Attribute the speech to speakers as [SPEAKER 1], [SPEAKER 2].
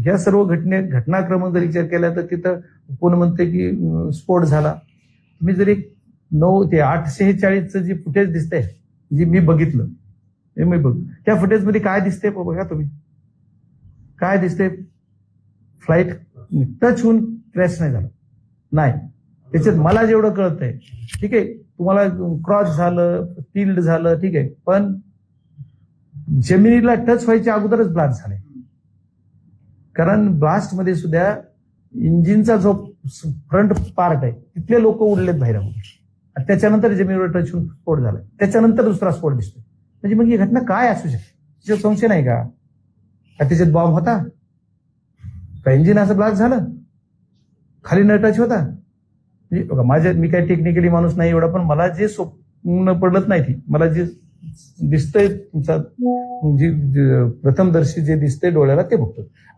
[SPEAKER 1] ह्या सर्व घटनाक्रम जर विचार केला तर तिथं कोण म्हणते की स्फोट झाला. तुम्ही जर एक 9 ते 8:46चं जे फुटेज दिसतंय, जे मी बघितलं, त्या फुटेजमध्ये काय दिसतंय बघा तुम्ही. काय दिसतंय? फ्लाईट टच होऊन क्रॅश नाही झालं. नाही, त्याच्यात मला जेवढं कळतंय, ठीक आहे, तुम्हाला क्रॉस झालं, टिल्ड झालं, ठीक आहे, पण जमिनीला टच व्हायच्या अगोदरच ब्लास्ट झालाय. कारण ब्लास्ट मध्ये सुद्धा इंजिनचा जो फ्रंट पार्ट आहे तिथले लोक उडलेत बाहेर, आणि त्याच्यानंतर जमिनीवर टच होऊन स्फोट झाला. त्याच्यानंतर दुसरा स्फोट दिसतोय. म्हणजे मग ही घटना काय असू शकते? त्याच्यात संशय नाही का? त्याच्यात बॉम्ब होता का? इंजिन असं ब्लास्ट झालं, खाली न टच होता? म्हणजे बघा, मी काही टेक्निकली माणूस नाही एवढा, पण मला जे स्वप्न पडत नाही ती, मला जे दिसतंय तुमचा, प्रथमदर्शी जे दिसतंय डोळ्याला ते बघतो.